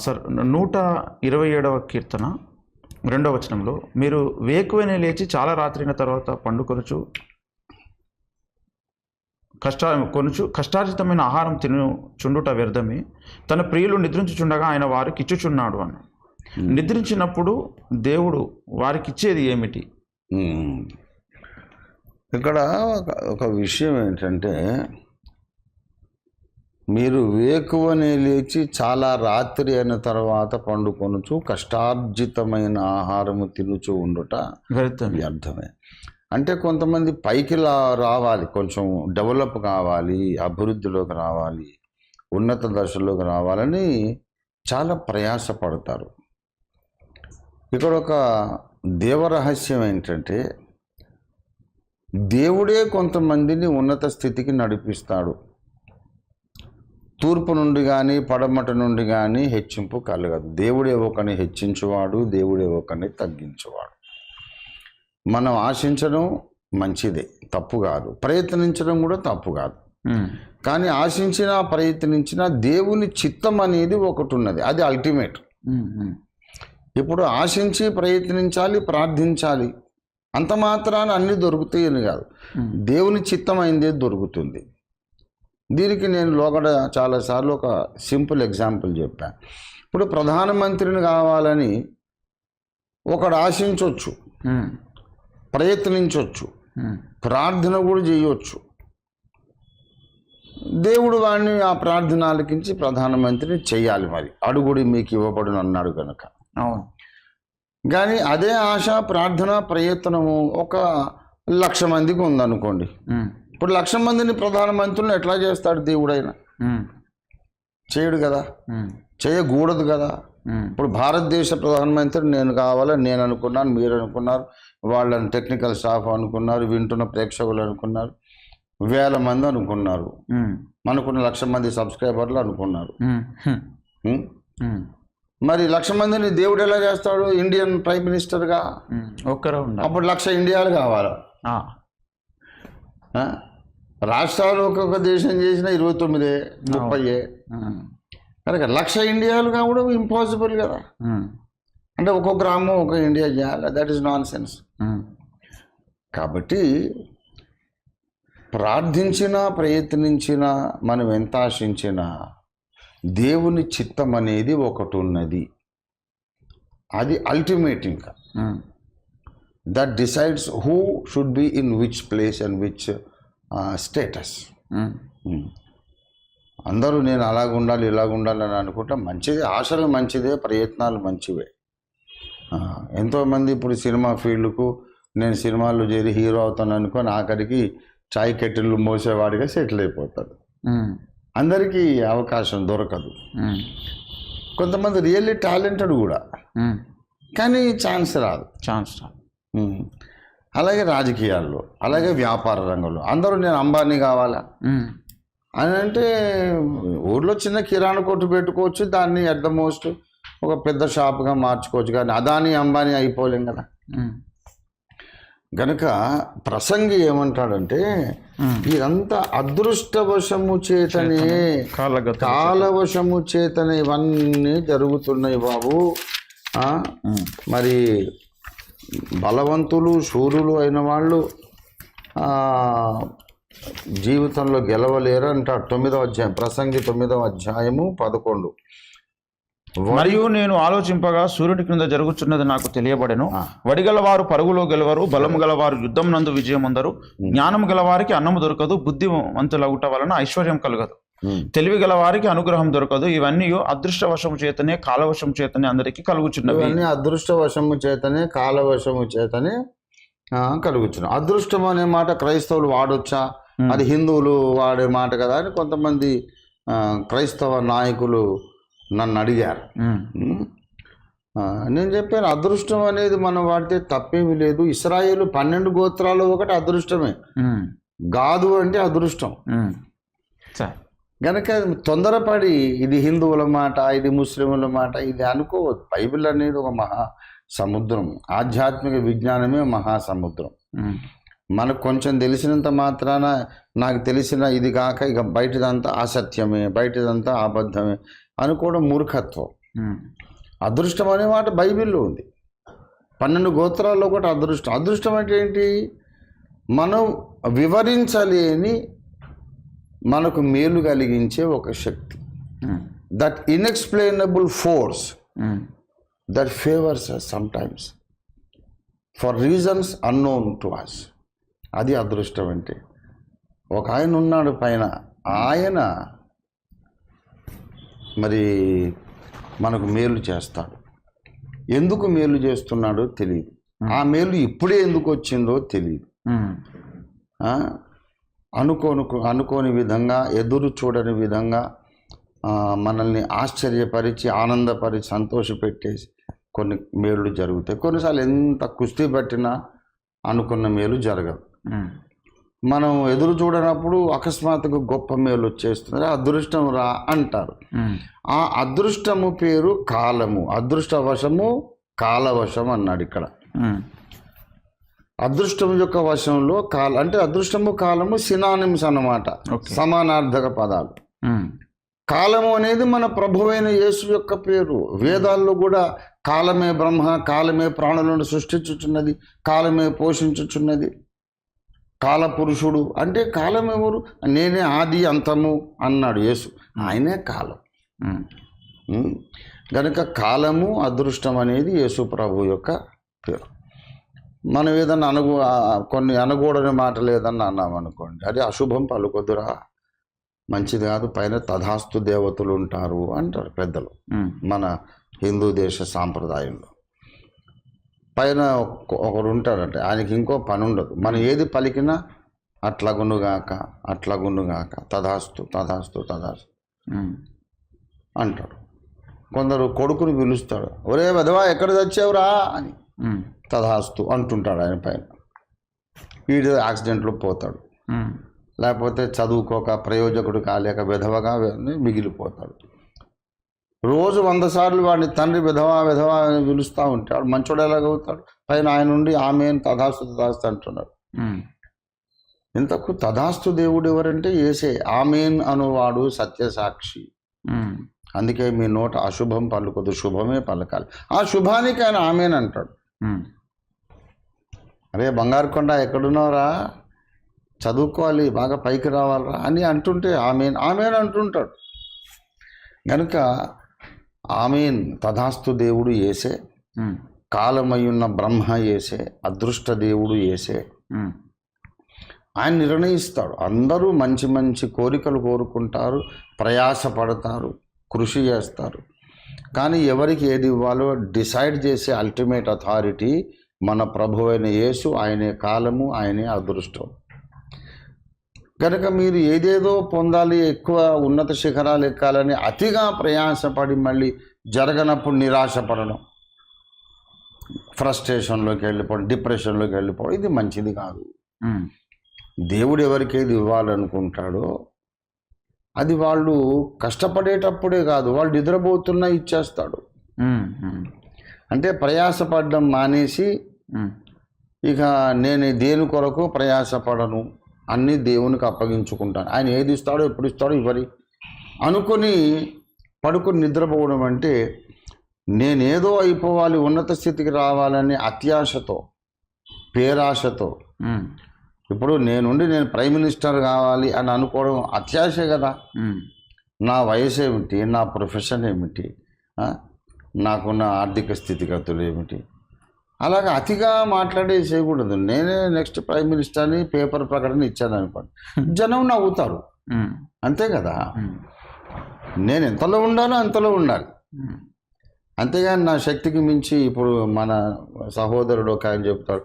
Sir 127వ కీర్తన 2వ వచనంలో మీరు వేకువనే లేచి చాలా రాత్రిన తర్వాత పండుకొనుచు కష్టార్జితమైన ఆహారం తినుచుండుట వ్యర్థమే, తన ప్రియులు నిద్రించుచుండగా ఆయన వారికి ఇచ్చుచున్నాడు అని. నిద్రించినప్పుడు దేవుడు వారికి ఇచ్చేది ఏమిటి? ఇక్కడ ఒక విషయం ఏంటంటే, మీరు వేకువనే లేచి చాలా రాత్రి అయిన తర్వాత పండుకొనుచు కష్టార్జితమైన ఆహారము తినుచు ఉండుట వ్యర్థమే. అంటే కొంతమంది పైకి రావాలి, కొంచెం డెవలప్ కావాలి, అభివృద్ధిలోకి రావాలి, ఉన్నత దశలోకి రావాలని చాలా ప్రయాసపడతారు. ఇక్కడ ఒక దేవరహస్యం ఏంటంటే, దేవుడే కొంతమందిని ఉన్నత స్థితికి నడిపిస్తాడు. తూర్పు నుండి కానీ పడమట నుండి కానీ హెచ్చింపు కలగదు. దేవుడే ఒకరిని హెచ్చించువాడు, దేవుడే ఒకరిని తగ్గించువాడు. మనం ఆశించడం మంచిదే, తప్పు కాదు. ప్రయత్నించడం కూడా తప్పు కాదు. కానీ ఆశించినా ప్రయత్నించినా దేవుని చిత్తం అనేది ఒకటి ఉన్నది, అది అల్టిమేట్. ఇప్పుడు ఆశించి ప్రయత్నించాలి, ప్రార్థించాలి, అంత మాత్రాన అన్నీ దొరుకుతాయని కాదు. దేవుని చిత్తం అయిందే దొరుకుతుంది. దీనికి నేను లోగడ చాలాసార్లు ఒక సింపుల్ ఎగ్జాంపుల్ చెప్పాను. ఇప్పుడు ప్రధానమంత్రిని కావాలని ఒకడు ఆశించవచ్చు, ప్రయత్నించవచ్చు, ప్రార్థన కూడా చేయవచ్చు. దేవుడు వాడిని ఆ ప్రార్థన ఆలకించి ప్రధానమంత్రిని చెయ్యాలి. మరి అడుగుడి మీకు ఇవ్వబడును అన్నాడు కనుక. అవును. కానీ అదే ఆశ, ప్రార్థన, ప్రయత్నము ఒక 1,00,000 మందికి ఉందనుకోండి. ఇప్పుడు 1,00,000 మందిని ప్రధానమంత్రులను ఎట్లా చేస్తాడు దేవుడైనా? చేయడు కదా, చేయకూడదు కదా. ఇప్పుడు భారతదేశ ప్రధానమంత్రి నేను కావాలని నేను అనుకున్నాను, మీరు అనుకున్నారు, వాళ్ళని టెక్నికల్ స్టాఫ్ అనుకున్నారు, వింటున్న ప్రేక్షకులు అనుకున్నారు, 1000 మంది అనుకున్నారు, మనకున్న 1,00,000 మంది సబ్స్క్రైబర్లు అనుకున్నారు. మరి 1,00,000 మందిని దేవుడు ఎలా చేస్తాడు? ఇండియన్ ప్రైమ్ మినిస్టర్గా ఒక్కరు అప్పుడు 1,00,000 ఇండియాలు కావాలి. రాష్ట్రాలు ఒక్కొక్క దేశం చేసిన 29, 30 కనుక 1,00,000 ఇండియాలు కావడం ఇంపాసిబుల్ కదా. అంటే ఒక్కొక్క గ్రామం ఒక ఇండియా చేయాలి, దట్ ఈస్ నాన్ సెన్స్. కాబట్టి ప్రార్థించినా ప్రయత్నించినా మనం ఎంత ఆశించినా దేవుని చిత్తం అనేది ఒకటి ఉన్నది, అది అల్టిమేట్. ఇంకా that decides who should be in which place and which status. అందరూ నేను అలాగ ఉండాలి, ఇలాగ ఉండాలని అనుకుంటా మంచిదే, ఆశలు మంచిదే, ప్రయత్నాలు మంచివే. ఎంతోమంది ఇప్పుడు సినిమా ఫీల్డ్కు నేను సినిమాల్లో చేరి హీరో అవుతాను అనుకొని ఆఖరికి చాయ్ కెటిళ్ళు మోసేవాడిగా సెటిల్ అయిపోతాడు. అందరికీ అవకాశం దొరకదు. కొంతమంది రియల్లీ టాలెంటెడ్ కూడా, కానీ ఛాన్స్ రాదు. అలాగే రాజకీయాల్లో, అలాగే వ్యాపార రంగంలో అందరూ నేను అంబానీ కావాలా అని అంటే ఊర్లో చిన్న కిరాణా కొట్టు పెట్టుకోవచ్చు, దాన్ని ఎట్ ద మోస్ట్ ఒక పెద్ద షాప్గా మార్చుకోవచ్చు. కానీ అదానీ అంబానీ అయిపోలేం కదా. గనుక ప్రసంగి ఏమంటాడంటే, ఇదంతా అదృష్టవశము చేతనే, కాలవశము చేతనే ఇవన్నీ జరుగుతున్నాయి బాబు. మరి బలవంతులు, శూరులు అయిన వాళ్ళు జీవితంలో గెలవలేరు అంటాడు. 9వ అధ్యాయం, ప్రసంగి 9వ అధ్యాయము 11. మరియు నేను ఆలోచింపగా సూర్యుడి క్రింద జరుగుతున్నది నాకు తెలియబడెను. వడిగలవారు పరుగులో గెలవరు, బలము గలవారు యుద్ధం నందు విజయం అందరు. జ్ఞానము గలవారికి అన్నము దొరకదు, బుద్ధివంతులగుట వలన ఐశ్వర్యం కలగదు. తెలివి గలవారికి అనుగ్రహం దొరకదు. ఇవన్నీ అదృష్టవశము చేతనే, కాలవశము చేతనే అందరికీ కలుగుచున్నవి. ఇవన్నీ అదృష్టవశము చేతనే, కాలవశము చేతనే కలుగుచున్నాయి. అదృష్టం అనే మాట క్రైస్తవులు వాడొచ్చా, అది హిందువులు వాడే మాట కదా అని కొంతమంది క్రైస్తవ నాయకులు నన్ను అడిగారు. నేను చెప్పాను, అదృష్టం అనేది మనం వాడితే తప్పేమీ లేదు. ఇశ్రాయేలు 12 గోత్రాలు ఒకటి అదృష్టమే. గాదు అంటే అదృష్టం. గనక తొందరపడి ఇది హిందువుల మాట, ఇది ముస్లింల మాట, ఇది అనుకోవద్దు. బైబిల్ అనేది ఒక మహా సముద్రం, ఆధ్యాత్మిక విజ్ఞానమే మహాసముద్రం. మనకు కొంచెం తెలిసినంత మాత్రాన నాకు తెలిసిన ఇది కాక ఇక బయటదంతా అసత్యమే, బయటదంతా అబద్ధమే, అనుకోవడం మూర్ఖత్వం. ఉమ్, అదృష్టం అనే మాట బైబిల్లో ఉంది. 12 గోత్రాల్లో కూడా అదృష్టం. అదృష్టం అంటే ఏంటి? మనం వివరించలేని మనకు మేలు కలిగించే ఒక శక్తి, um, that inexplicable force um, that favours us sometimes for reasons unknown to us. అది అదృష్టం అంటే. ఒక ఆయన ఉన్నాడు పైన, ఆయన మరి మనకు మేలు చేస్తాడు. ఎందుకు మేలు చేస్తున్నాడో తెలియదు. ఆ మేలు ఇప్పుడే ఎందుకు వచ్చిందో తెలియదు. ఉమ్, అనుకోని విధంగా, ఎదురు చూడని విధంగా మనల్ని ఆశ్చర్యపరిచి, ఆనందపరిచి, సంతోషపెట్టేసి కొన్ని మేలు జరుగుతాయి. కొన్నిసార్లు ఎంత కుస్తీ పట్టినా అనుకున్న మేలు జరగదు. ఉమ్, మనం ఎదురు చూడనప్పుడు అకస్మాత్తుగా గొప్ప మేలు వచ్చేస్తుంది. అదృష్టం రా అంటారు. ఉమ్, ఆ అదృష్టము పేరు కాలము. అదృష్టవశము కాలవశం అన్నాడు ఇక్కడ. ఉమ్, అదృష్టం యొక్క వశంలో అంటే అదృష్టము కాలము సినానిమ్స్ అన్నమాట, సమానార్థక పదాలు. ఉమ్, కాలము అనేది మన ప్రభువైన యేసు యొక్క పేరు. వేదాల్లో కూడా కాలమే బ్రహ్మ, కాలమే ప్రాణులను సృష్టించుచున్నది, కాలమే పోషించుచున్నది, కాలపురుషుడు అంటే కాలం ఎవరు? నేనే ఆది అంతము అన్నాడు యేసు. ఆయనే కాలం. గనుక కాలము అదృష్టం అనేది యేసు ప్రభు యొక్క పేరు. మనం ఏదన్నా కొన్ని అనకూడని మాటలు ఏదన్నా అన్నామనుకోండి, అది అశుభం పలుకొద్దురా, మంచిది కాదు, పైన తథాస్తు దేవతలు ఉంటారు అంటారు పెద్దలు. మన హిందూ దేశ సాంప్రదాయంలో పైన ఒకరు ఉంటారంటే ఆయనకి ఇంకో పని ఉండదు. మనం ఏది పలికినా అట్లగునుగాక, అట్లగునుగాక, తథాస్తు తథాస్తు తథాస్తు అంటాడు. కొందరు కొడుకుని పిలుస్తాడు, ఒరే వెధవా ఎక్కడ తెచ్చావురా అని, తథాస్తు అంటుంటాడు ఆయన పైన. వీడు యాక్సిడెంట్లో పోతాడు, లేకపోతే చదువుకోక ప్రయోజకుడు కాలేక విధవగా మిగిలిపోతాడు. రోజు 100 సార్లు వాడిని తండ్రి విధవా విధవా అని పిలుస్తూ ఉంటాడు. మంచోడు ఎలాగవుతాడు? పైన ఆయన నుండి ఆమెను తథాస్తు తథాస్తు అంటున్నాడు. ఇంతకు తథాస్తు దేవుడు ఎవరంటే యేసే. ఆమెన్ అనువాడు సత్యసాక్షి. అందుకే మీ నోట అశుభం పలుకదు, శుభమే పలకాలి. ఆ శుభానికి ఆయన ఆమెన్ అంటాడు. అరే బంగారు కొండ ఎక్కడున్నారా, చదువుకోవాలి, బాగా పైకి రావాలరా అని అంటుంటే ఆమెన్ ఆమెన్ అంటుంటాడు. కనుక ఆమెన్ తథాస్తు దేవుడు యేసే, కాలమయ్యున్న బ్రహ్మ యేసే, అదృష్ట దేవుడు యేసే. ఆయన నిర్ణయిస్తాడు. అందరూ మంచి మంచి కోరికలు కోరుకుంటారు, ప్రయాసపడతారు, కృషి చేస్తారు. కానీ ఎవరికి ఏది ఇవ్వాలో డిసైడ్ చేసే అల్టిమేట్ అథారిటీ మన ప్రభువైన యేసు. ఆయనే కాలము, ఆయనే అదృష్టం. కనుక మీరు ఏదేదో పొందాలి, ఎక్కువ ఉన్నత శిఖరాలు ఎక్కాలని అతిగా ప్రయాసపడి మళ్ళీ జరగనప్పుడు నిరాశపడడం, ఫ్రస్ట్రేషన్లోకి వెళ్ళిపోవడం, డిప్రెషన్లోకి వెళ్ళిపోవడం, ఇది మంచిది కాదు. దేవుడు ఎవరికేది ఇవ్వాలనుకుంటాడో అది వాళ్ళు కష్టపడేటప్పుడే కాదు, వాళ్ళు నిద్రపోతున్నా ఇచ్చేస్తాడు. అంటే ప్రయాసపడడం మానేసి ఇక నేను దేని కొరకు ప్రయాసపడను, అన్నీ దేవునికి అప్పగించుకుంటాను, ఆయన ఏది ఇస్తాడో ఎప్పుడు ఇస్తాడో ఇవ్వరి అనుకొని పడుకొని నిద్రపోవడం అంటే నేనేదో అయిపోవాలి, ఉన్నత స్థితికి రావాలని అత్యాశతో, పేరాశతో. ఇప్పుడు నేను ప్రైమ్ మినిస్టర్ కావాలి అని అనుకోవడం అత్యాశే కదా. నా వయసు ఏమిటి, నా ప్రొఫెషన్ ఏమిటి, నాకున్న ఆర్థిక స్థితిగతులు ఏమిటి, అలాగా అతిగా మాట్లాడే చేయకూడదు. నేనే నెక్స్ట్ ప్రైమ్ మినిస్టర్ అని పేపర్ ప్రకటన ఇచ్చాను అనుకోండి, జనం నవ్వుతారు, అంతే కదా. నేను ఎంతలో ఉండాలో అంతలో ఉండాలి, అంతేగాని నా శక్తికి మించి. ఇప్పుడు మన సహోదరుడు ఒక ఆయన చెప్తాడు,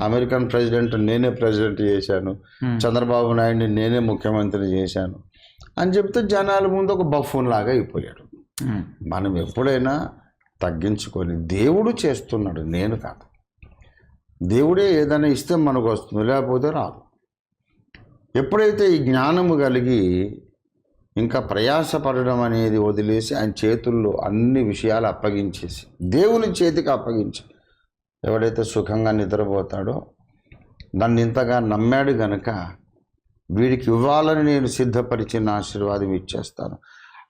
అమెరికన్ ప్రెసిడెంట్ నేనే ప్రెసిడెంట్ చేశాను, చంద్రబాబు నాయుడిని నేనే ముఖ్యమంత్రి చేశాను అని చెప్తే జనాల ముందు ఒక బఫూన్ లాగా అయిపోయాడు. మనం ఎప్పుడైనా తగ్గించుకొని, దేవుడు చేస్తున్నాడు, నేను కాదు. దేవుడే ఏదైనా ఇస్తే మనకు వస్తుంది, లేకపోతే రాదు. ఎప్పుడైతే ఈ జ్ఞానము కలిగి ఇంకా ప్రయాసపడడం అనేది వదిలేసి ఆయన చేతుల్లో అన్ని విషయాలు అప్పగించేసి దేవుని చేతికి అప్పగించి ఎవడైతే సుఖంగా నిద్రపోతాడో, నన్ను ఇంతగా నమ్మాడు గనక వీడికి ఇవ్వాలని నేను సిద్ధపరిచిన ఆశీర్వాదం ఇచ్చేస్తాను.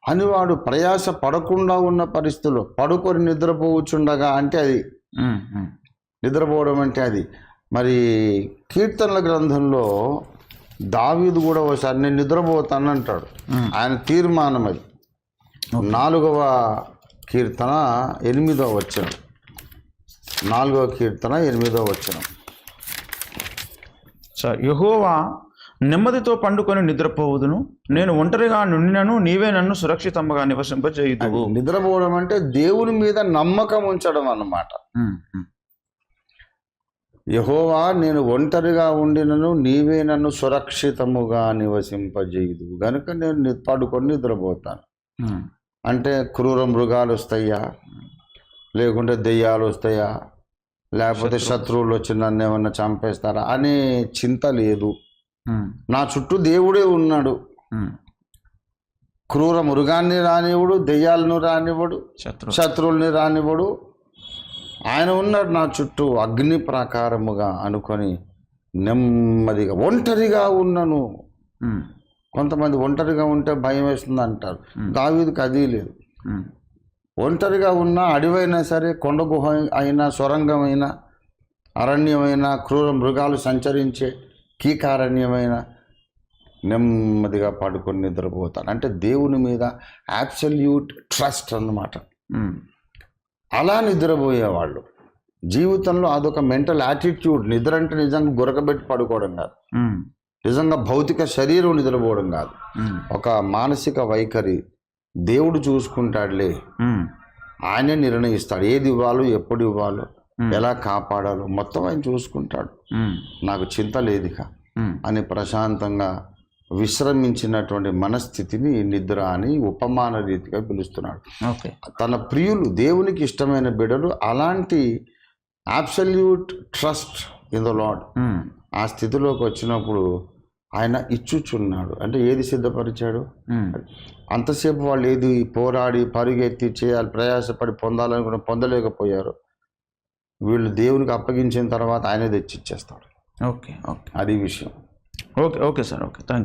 అని వాడు ప్రయాస పడకుండా ఉన్న పరిస్థితుల్లో పడుకొని నిద్రపోవచ్చుండగా అంటే అది నిద్రపోవడం అంటే అది. మరి కీర్తనల గ్రంథంలో దావీదు కూడా ఒకసారి నేను నిద్రపోతాను అంటాడు. ఆయన తీర్మానం అది. 4వ కీర్తన 8వ వచనం. 4వ కీర్తన 8వ వచనం. యెహోవా నెమ్మదితో పండుకొని నిద్రపోవుదును, నేను ఒంటరిగా నుండినను నీవే నన్ను సురక్షితంగా నివసింపజేయుదువు. నిద్రపోవడం అంటే దేవుని మీద నమ్మకం ఉంచడం అన్నమాట. యెహోవా నేను ఒంటరిగా ఉండినను నీవే నన్ను సురక్షితముగా నివసింపజేయుదు గనుక నేను పడుకొని నిద్రపోతాను. అంటే క్రూర మృగాలు వస్తాయా, లేకుంటే దెయ్యాలు వస్తాయా, లేకపోతే శత్రువులు వచ్చి నన్ను ఏమన్నా చంపేస్తారా అనే చింత లేదు. నా చుట్టూ దేవుడే ఉన్నాడు. క్రూర మృగాన్ని రానివ్వడు, దెయ్యాలను రానివ్వడు, శత్రువుల్ని రానివ్వడు. ఆయన ఉన్నాడు నా చుట్టూ అగ్ని ప్రాకారముగా అనుకొని నెమ్మదిగా. ఒంటరిగా ఉన్నను. కొంతమంది ఒంటరిగా ఉంటే భయం వేస్తుంది అంటారు. దావీదుకి అది లేదు. ఒంటరిగా ఉన్న అడవైనా సరే, కొండ గుహ అయినా, సొరంగమైన, అరణ్యమైన, క్రూర మృగాలు సంచరించే కీకారణ్యమైన నెమ్మదిగా పడుకొని నిద్రపోతాను. అంటే దేవుని మీద అబ్సల్యూట్ ట్రస్ట్ అన్నమాట. అలా నిద్రపోయేవాళ్ళు జీవితంలో అదొక మెంటల్ యాటిట్యూడ్. నిద్ర అంటే నిజంగా గురకబెట్టి పడుకోవడం కాదు, నిజంగా భౌతిక శరీరం నిద్రపోవడం కాదు, ఒక మానసిక వైఖరి. దేవుడు చూసుకుంటాడులే, ఆయనే నిర్ణయిస్తాడు ఏది ఇవ్వాలో, ఎప్పుడు ఇవ్వాలో, ఎలా కాపాడాలో మొత్తం ఆయన చూసుకుంటాడు. నాకు చింత లేదిక అని ప్రశాంతంగా విశ్రమించినటువంటి మనస్థితిని నిద్ర అని ఉపమాన రీతిగా పిలుస్తున్నాడు. తన ప్రియులు, దేవునికి ఇష్టమైన బిడ్డలు అలాంటి absolute trust in the lord ఆ స్థితిలోకి వచ్చినప్పుడు ఆయన ఇచ్చుచున్నాడు. అంటే ఏది సిద్ధపరిచాడు? అంతసేపు వాళ్ళు ఏది పోరాడి పరుగెత్తి చేయాలి, ప్రయాసపడి పొందాలనుకున్న పొందలేకపోయారు. వీళ్ళు దేవునికి అప్పగించిన తర్వాత ఆయనే తెచ్చిచ్చేస్తాడు. ఓకే, అది విషయం. Okay sir. Okay, thank you.